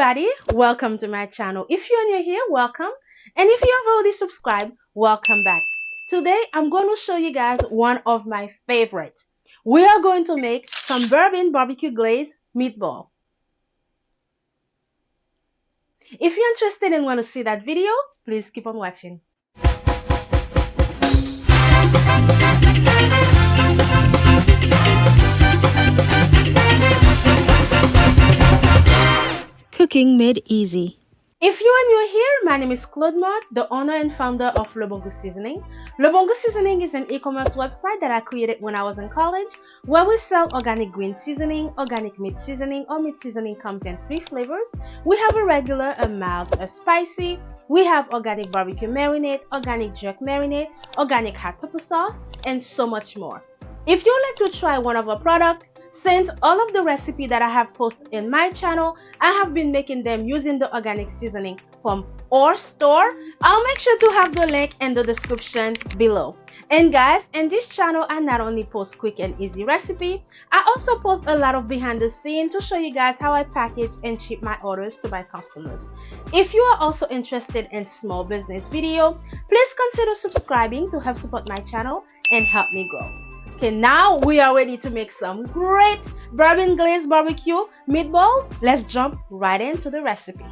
everybody, welcome to my channel. If you're new here, welcome. And if you have already subscribed, welcome back. Today, I'm going to show you guys one of my favorite. We are going to make some bourbon barbecue glazed meatball. If you're interested and want to see that video, please keep on watching. Cooking made easy. If you are new here, my name is Claude Mart, the owner and founder of Bbq Seasoning. Bbq Seasoning is an e-commerce website that I created when I was in college, where we sell organic green seasoning, organic meat seasoning, or meat seasoning comes in 3 flavors. We have a regular, a mild, a spicy. We have organic barbecue marinade, organic jerk marinade, organic hot pepper sauce, and so much more. If you'd like to try one of our products, since all of the recipes that I have posted in my channel, I have been making them using the organic seasoning from our store. I'll make sure to have the link in the description below. And guys, in this channel, I not only post quick and easy recipe, I also post a lot of behind the scenes to show you guys how I package and ship my orders to my customers. If you are also interested in small business video, please consider subscribing to help support my channel and help me grow. Okay, now we are ready to make some great bourbon glazed barbecue meatballs. Let's jump right into the recipe.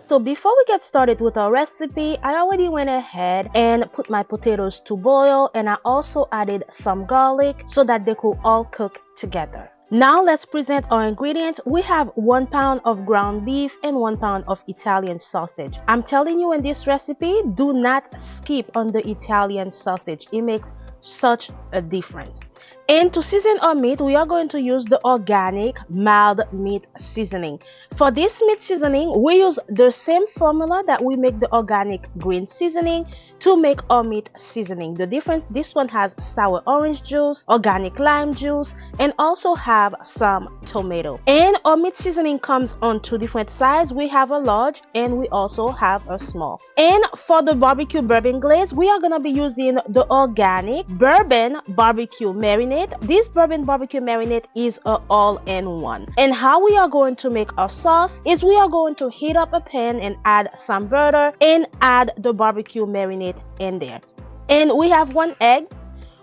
So before we get started with our recipe, I already went ahead and put my potatoes to boil, and I also added some garlic so that they could all cook together. Now let's present our ingredients. We have 1 pound of ground beef and 1 pound of Italian sausage. I'm telling you, in this recipe, do not skip on the Italian sausage. It makes such a difference. And to season our meat, we are going to use the organic mild meat seasoning. For this meat seasoning, we use the same formula that we make the organic green seasoning to make our meat seasoning. The difference, this one has sour orange juice, organic lime juice, and also have some tomato. And our meat seasoning comes on 2 different sizes. We have a large and we also have a small. And for the barbecue bourbon glaze, we are going to be using the organic bourbon barbecue marinade. This bourbon barbecue marinade is a all-in-one. And how we are going to make our sauce is we are going to heat up a pan and add some butter and add the barbecue marinade in there. And we have 1 egg.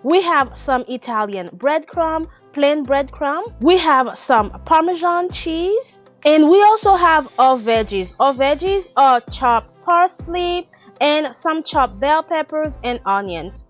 We have some Italian breadcrumb, plain breadcrumb. We have some Parmesan cheese. And we also have our veggies. Our veggies are chopped parsley and some chopped bell peppers and onions.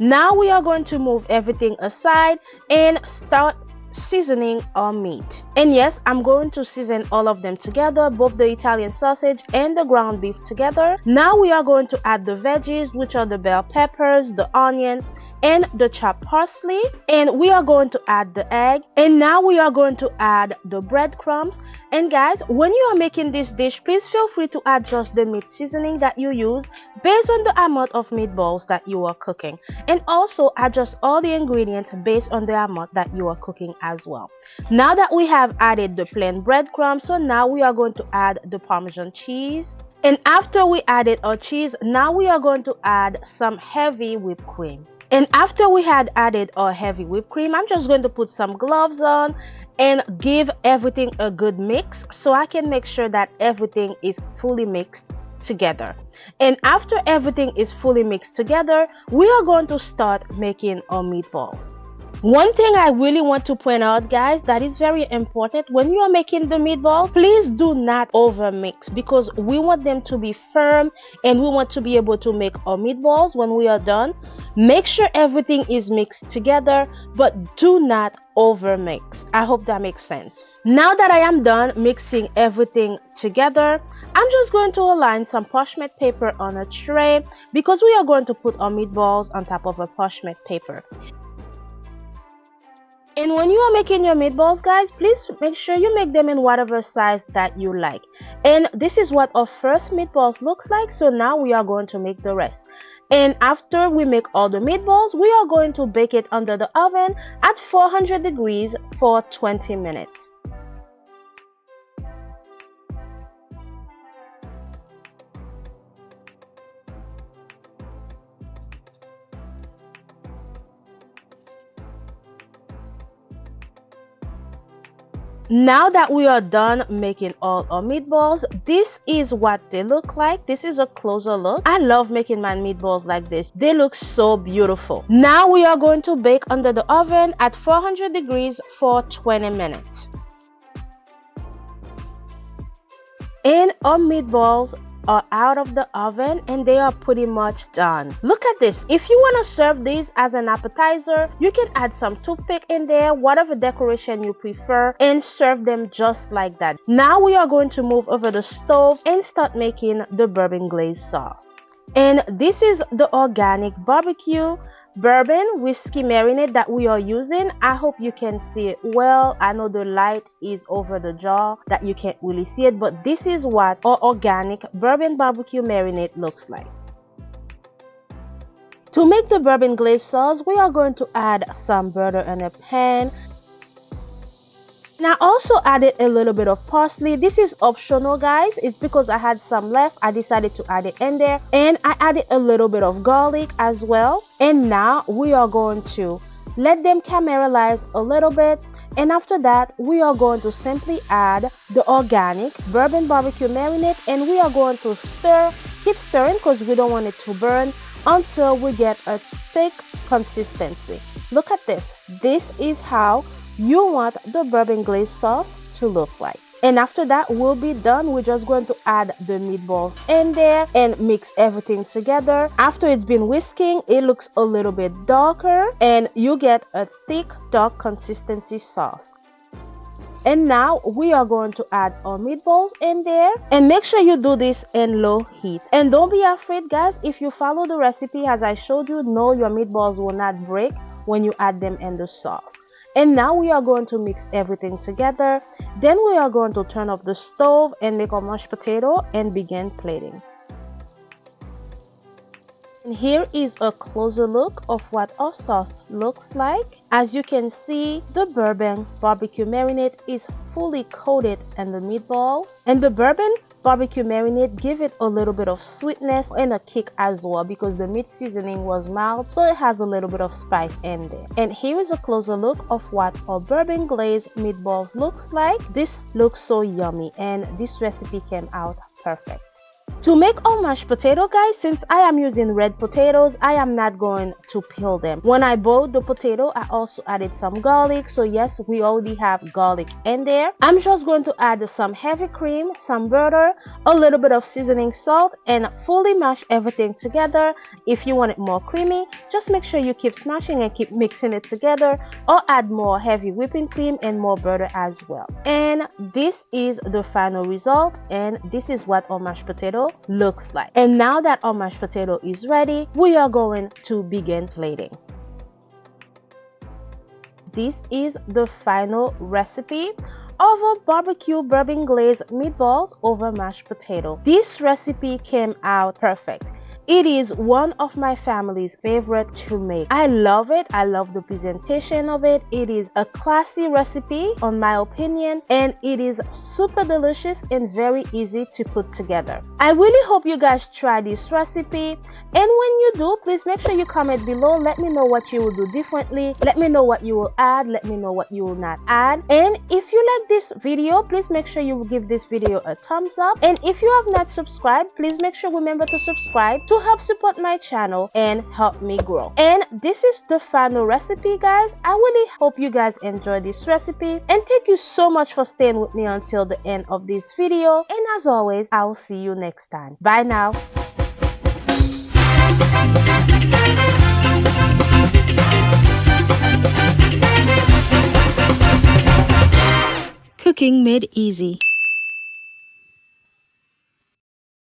Now we are going to move everything aside and start seasoning our meat. And yes, I'm going to season all of them together, both the Italian sausage and the ground beef together. Now we are going to add the veggies, which are the bell peppers, the onion, and the chopped parsley, and we are going to add the egg, and now we are going to add the breadcrumbs. And guys, when you are making this dish, please feel free to adjust the meat seasoning that you use based on the amount of meatballs that you are cooking, and also adjust all the ingredients based on the amount that you are cooking as well. Now that we have added the plain breadcrumbs, so now we are going to add the Parmesan cheese. And after we added our cheese, now we are going to add some heavy whipped cream. And after we had added our heavy whipped cream, I'm just going to put some gloves on and give everything a good mix so I can make sure that everything is fully mixed together. And after everything is fully mixed together, we are going to start making our meatballs. One thing I really want to point out, guys, that is very important when you are making the meatballs, please do not over mix, because we want them to be firm and we want to be able to make our meatballs when we are done. Make sure everything is mixed together, but do not over mix. I hope that makes sense. Now that I am done mixing everything together, I'm just going to align some parchment paper on a tray, because we are going to put our meatballs on top of a parchment paper. And when you are making your meatballs, guys, please make sure you make them in whatever size that you like. And this is what our first meatballs looks like. So now we are going to make the rest. And after we make all the meatballs, we are going to bake it under the oven at 400 degrees for 20 minutes. Now that we are done making all our meatballs, this is what they look like. This is a closer look. I love making my meatballs like this. They look so beautiful. Now we are going to bake under the oven at 400 degrees for 20 minutes. And our meatballs are out of the oven and they are pretty much done. Look at this. If you want to serve these as an appetizer, you can add some toothpick in there, whatever decoration you prefer, and serve them just like that. Now we are going to move over the stove and start making the bourbon glaze sauce. And this is the organic barbecue bourbon whiskey marinade that we are using. I hope you can see it well. I know the light is over the jar that you can't really see it, but this is what our organic bourbon barbecue marinade looks like. To make the bourbon glaze sauce, we are going to add some butter in a pan. And I also added a little bit of parsley. This is optional, guys. It's because I had some left. I decided to add it in there. And I added a little bit of garlic as well. And now we are going to let them caramelize a little bit. And after that, we are going to simply add the organic bourbon barbecue marinade. And we are going to stir, keep stirring because we don't want it to burn until we get a thick consistency. Look at this. This is how you want the bourbon glaze sauce to look like. And after that, we'll be done. We're just going to add the meatballs in there and mix everything together. After it's been whisking, it looks a little bit darker and you get a thick, dark consistency sauce. And now we are going to add our meatballs in there, and make sure you do this in low heat. And don't be afraid, guys. If you follow the recipe as I showed you, no, your meatballs will not break when you add them in the sauce. And now we are going to mix everything together. Then we are going to turn off the stove and make our mashed potato and begin plating. And here is a closer look of what our sauce looks like. As you can see, the bourbon barbecue marinade is fully coated in the meatballs. And the bourbon barbecue marinade give it a little bit of sweetness and a kick as well because the meat seasoning was mild, so it has a little bit of spice in there. And here is a closer look of what our bourbon glazed meatballs looks like. This looks so yummy and this recipe came out perfect. To make our mashed potato, guys, since I am using red potatoes, I am not going to peel them. When I boiled the potato, I also added some garlic. So yes, we already have garlic in there. I'm just going to add some heavy cream, some butter, a little bit of seasoning salt, and fully mash everything together. If you want it more creamy, just make sure you keep smashing and keep mixing it together, or add more heavy whipping cream and more butter as well. And this is the final result, and this is what our mashed potato looks like. And now that our mashed potato is ready, we are going to begin plating. This is the final recipe of a barbecue bourbon glazed meatballs over mashed potato. This recipe came out perfect. It is one of my family's favorite to make. I love it. I love the presentation of it. It is a classy recipe, on my opinion, and it is super delicious and very easy to put together. I really hope you guys try this recipe, and when you do, please make sure you comment below. Let me know what you will do differently. Let me know what you will add. Let me know what you will not add. And if you like this video, please make sure you give this video a thumbs up. And if you have not subscribed, please make sure remember to subscribe to help support my channel and help me grow. And this is the final recipe, guys. I really hope you guys enjoy this recipe, and thank you so much for staying with me until the end of this video. And as always, I will see you next time. Bye now. Cooking made easy.